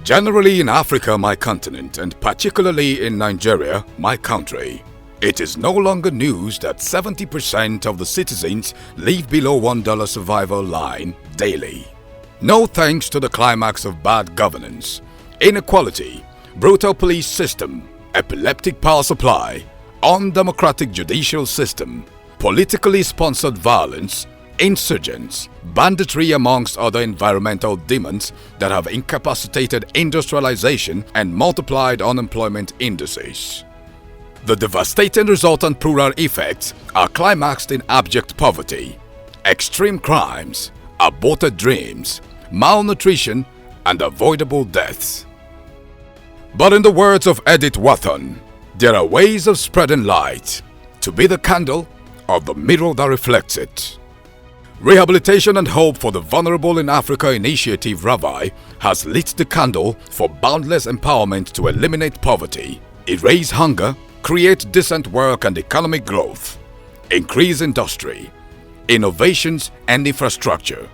Generally in Africa, my continent, and particularly in Nigeria, my country, it is no longer news that 70% of the citizens live below $1 survival line daily. No thanks to the climax of bad governance, inequality, brutal police system, epileptic power supply, undemocratic judicial system, politically sponsored violence, insurgents, banditry amongst other environmental demons that have incapacitated industrialization and multiplied unemployment indices. The devastating resultant plural effects are climaxed in abject poverty, extreme crimes, aborted dreams, malnutrition, and avoidable deaths. But in the words of Edith Wharton, there are ways of spreading light to be the candle or the mirror that reflects it. Rehabilitation and Hope for the Vulnerable in Africa initiative Rahvai has lit the candle for boundless empowerment to eliminate poverty, erase hunger, create decent work and economic growth, increase industry, innovations and infrastructure.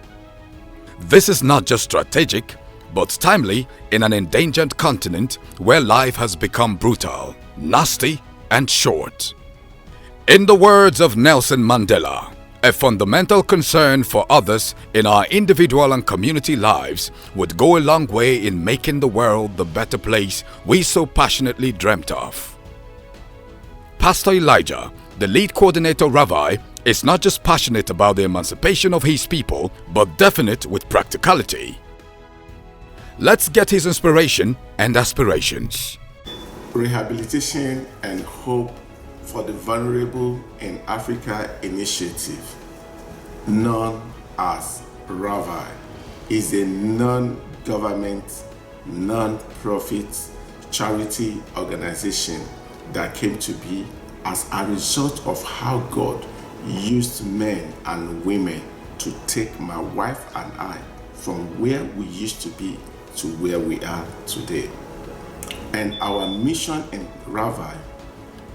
This is not just strategic, but timely in an endangered continent where life has become brutal, nasty and short. In the words of Nelson Mandela, a fundamental concern for others in our individual and community lives would go a long way in making the world the better place we so passionately dreamt of. Pastor Elijah, the lead coordinator Rahvai, is not just passionate about the emancipation of his people, but definite with practicality. Let's get his inspiration and aspirations. Rehabilitation and Hope for the Vulnerable in Africa initiative, known as Rahvai, is a non-government, non-profit charity organization that came to be as a result of how God used men and women to take my wife and I from where we used to be to where we are today. And our mission in Rahvai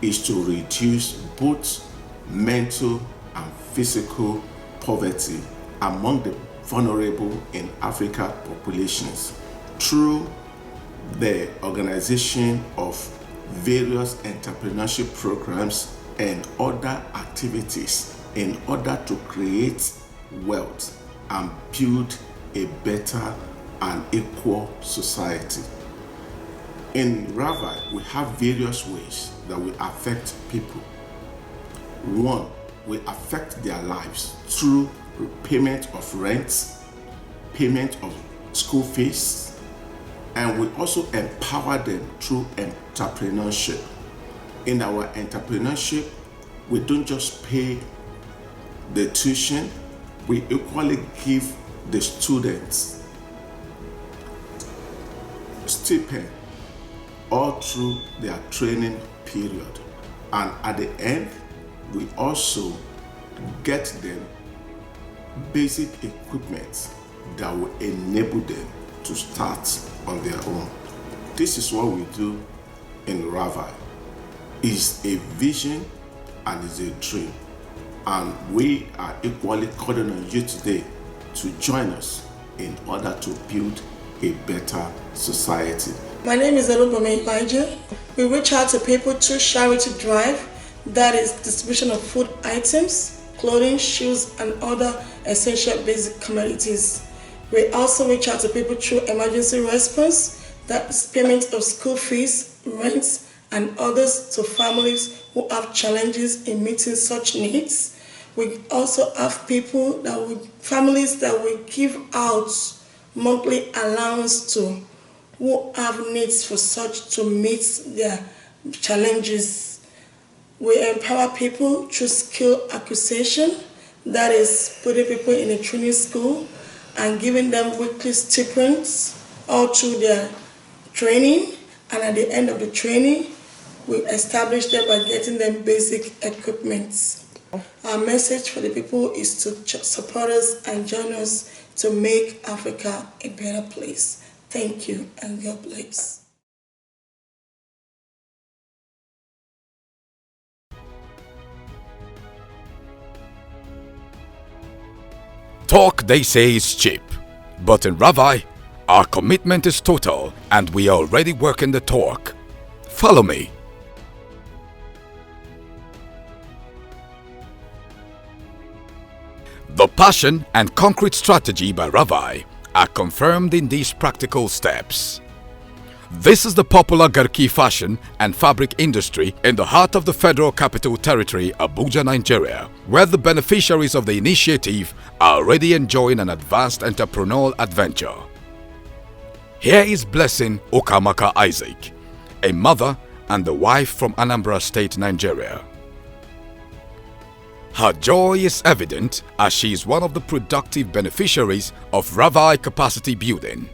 is to reduce both mental and physical poverty among the vulnerable in Africa populations through the organization of various entrepreneurship programs and other activities in order to create wealth and build a better and equal society. In Rahvai, we have various ways that we affect people. One, we affect their lives through payment of rent, payment of school fees, and we also empower them through entrepreneurship. In our entrepreneurship, we don't just pay the tuition, we equally give the students stipend all through their training period. And at the end, we also get them basic equipment that will enable them to start on their own. This is what we do in Rahvai. It's a vision and it's a dream. And we are equally calling on you today to join us in order to build a better society. My name is Elijah. We reach out to people through charity drive, that is distribution of food items, clothing, shoes, and other essential basic commodities. We also reach out to people through emergency response, that is payment of school fees, rent, and others to families who have challenges in meeting such needs. We also have people families that we give out monthly allowance to, who have needs for such to meet their challenges. We empower people through skill acquisition, that is putting people in a training school and giving them weekly stipends all through their training, and at the end of the training, we establish them by getting them basic equipment. Our message for the people is to support us and join us to make Africa a better place. Thank you and God bless. Talk, they say, is cheap. But in Rahvai, our commitment is total and we are already working the talk. Follow me. The passion and concrete strategy by Rahvai are confirmed in these practical steps. This is the popular Garki fashion and fabric industry in the heart of the Federal Capital Territory, Abuja, Nigeria, where the beneficiaries of the initiative are already enjoying an advanced entrepreneurial adventure. Here is Blessing Okamaka Isaac, a mother and the wife from Anambra State, Nigeria. Her joy is evident as she is one of the productive beneficiaries of Rahvai capacity building.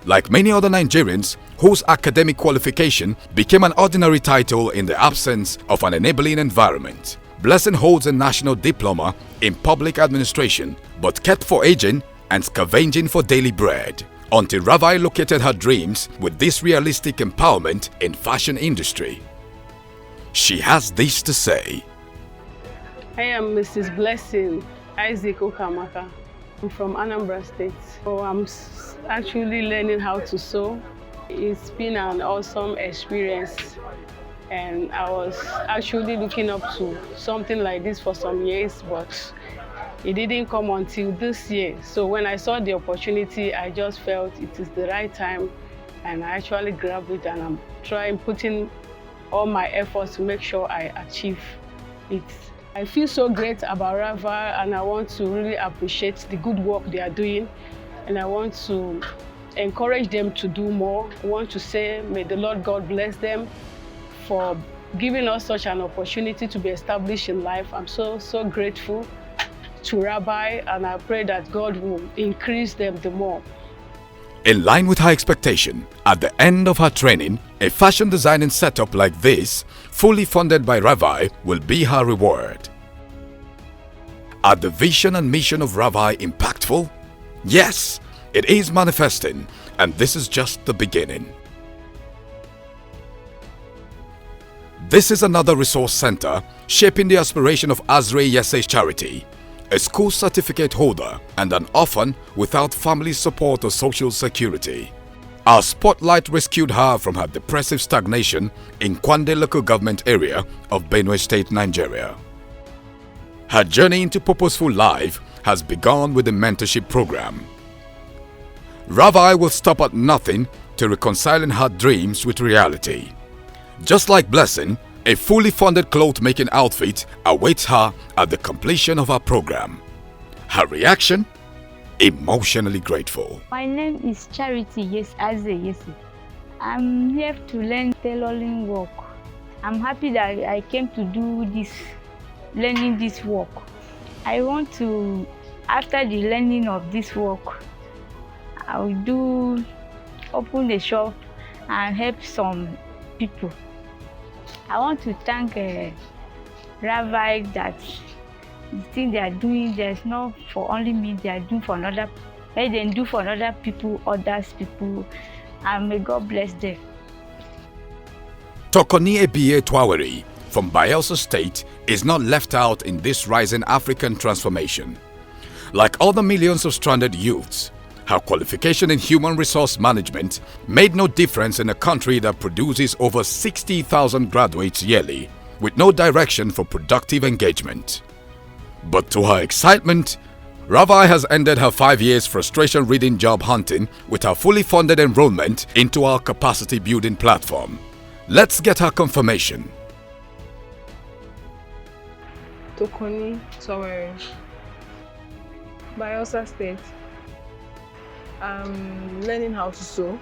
Like many other Nigerians whose academic qualification became an ordinary title in the absence of an enabling environment, Blessing holds a national diploma in public administration but kept foraging and scavenging for daily bread until Rahvai located her dreams with this realistic empowerment in fashion industry. She has this to say. I am Mrs. Blessing Isaac Okamaka. I'm from Anambra State. So I'm actually learning how to sew. It's been an awesome experience and I was actually looking up to something like this for some years, but it didn't come until this year. So when I saw the opportunity, I just felt it is the right time and I actually grabbed it and I'm putting all my efforts to make sure I achieve it. I feel so great about Rahvai and I want to really appreciate the good work they are doing and I want to encourage them to do more. I want to say, may the Lord God bless them for giving us such an opportunity to be established in life. I'm so grateful to Rahvai and I pray that God will increase them the more. In line with her expectation, at the end of her training, a fashion designing setup like this, fully funded by Rahvai, will be her reward. Are the vision and mission of Rahvai impactful? Yes, it is manifesting, and this is just the beginning. This is another resource center shaping the aspiration of Azre Yese Charity, a school certificate holder and an orphan without family support or social security. Our spotlight rescued her from her depressive stagnation in Kwande local government area of Benue State, Nigeria. Her journey into purposeful life has begun with the mentorship program. Rahvai will stop at nothing to reconciling her dreams with reality. Just like Blessing, a fully funded cloth-making outfit awaits her at the completion of her program. Her reaction? Emotionally grateful. My name is Charity Yese. I'm here to learn tailoring work. I'm happy that I came to do this, learning this work. I want to, after the learning of this work, I will open a shop and help some people. I want to thank Rahvai that the thing they are doing, there's not for only me, they are doing for another, let them do for other people, and may God bless them. Tokoni Ebiye Twaweri from Bayelsa State is not left out in this rising African transformation. Like other millions of stranded youths, her qualification in human resource management made no difference in a country that produces over 60,000 graduates yearly with no direction for productive engagement. But to her excitement, Rahvai has ended her 5 years frustration-ridden job hunting with her fully funded enrollment into our capacity building platform. Let's get her confirmation. Tokoni Toweri, Bayelsa State. I'm learning how to sew.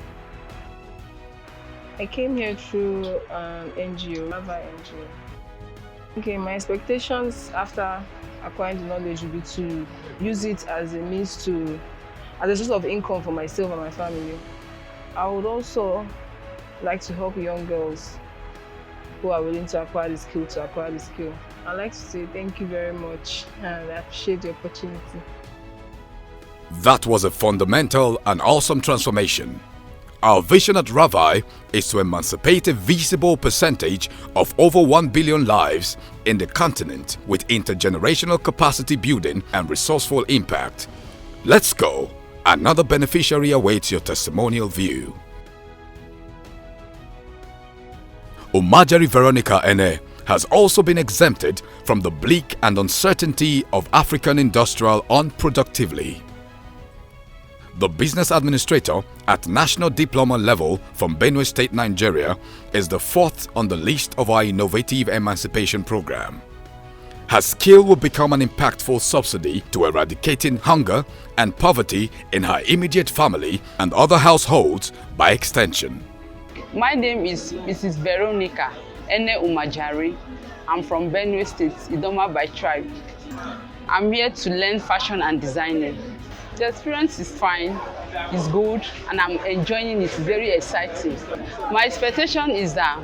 I came here through an NGO, Rahvai NGO. Okay, my expectations after acquiring the knowledge would be to use it as a means to, as a source of income for myself and my family. I would also like to help young girls who are willing to acquire the skill I'd like to say thank you very much and I appreciate the opportunity. That was a fundamental and awesome transformation. Our vision at Rahvai is to emancipate a visible percentage of over 1 billion lives in the continent with intergenerational capacity building and resourceful impact. Let's go! Another beneficiary awaits your testimonial view. Umajari Veronica Ene has also been exempted from the bleak and uncertainty of African industrial unproductively. The business administrator at national diploma level from Benue State, Nigeria is the fourth on the list of our innovative emancipation program. Her skill will become an impactful subsidy to eradicating hunger and poverty in her immediate family and other households by extension. My name is Mrs. Veronica Ene Umajari. I'm from Benue State, Idoma by tribe. I'm here to learn fashion and designing. The experience is fine, it's good, and I'm enjoying it. It's very exciting. My expectation is that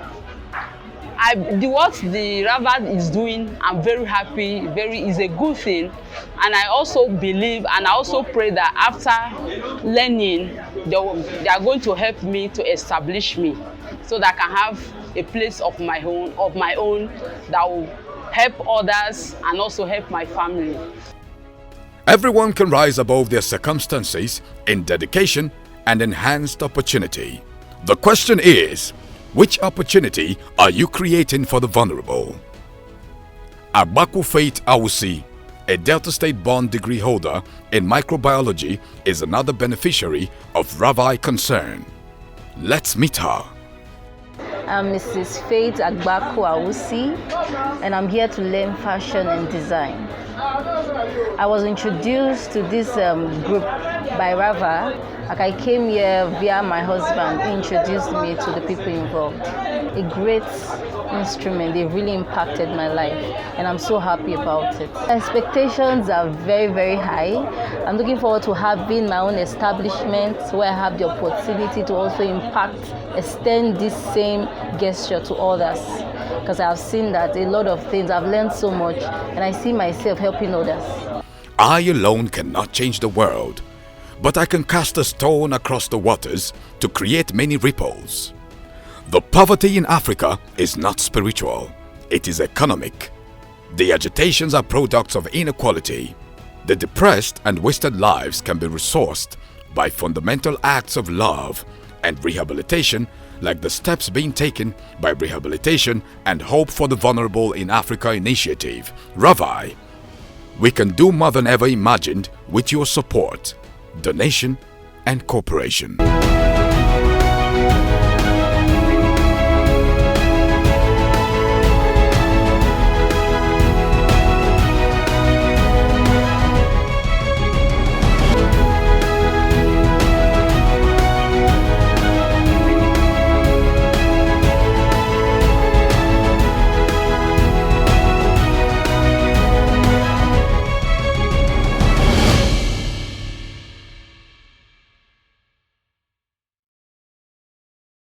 what the Rahvai is doing, I'm very happy, is a good thing. And I also believe and I also pray that after learning, they are going to help me to establish me so that I can have a place of my own that will help others and also help my family. Everyone can rise above their circumstances in dedication and enhanced opportunity. The question is, which opportunity are you creating for the vulnerable? Agbaku Faith Awusi, a Delta State-born degree holder in microbiology, is another beneficiary of Rahvai concern. Let's meet her. I'm Mrs. Faith Agbaku Awusi, and I'm here to learn fashion and design. I was introduced to this group by Rahvai. Like I came here via my husband. He introduced me to the people involved. A great instrument. They really impacted my life, and I'm so happy about it. Expectations are very, very high. I'm looking forward to having my own establishment where I have the opportunity to also extend this same gesture to others. Because I've seen that a lot of things, I've learned so much, and I see myself helping others. I alone cannot change the world, but I can cast a stone across the waters to create many ripples. The poverty in Africa is not spiritual, it is economic. The agitations are products of inequality. The depressed and wasted lives can be resourced by fundamental acts of love and rehabilitation, like the steps being taken by Rehabilitation and Hope for the Vulnerable in Africa initiative, Rahvai. We can do more than ever imagined with your support, donation, and cooperation.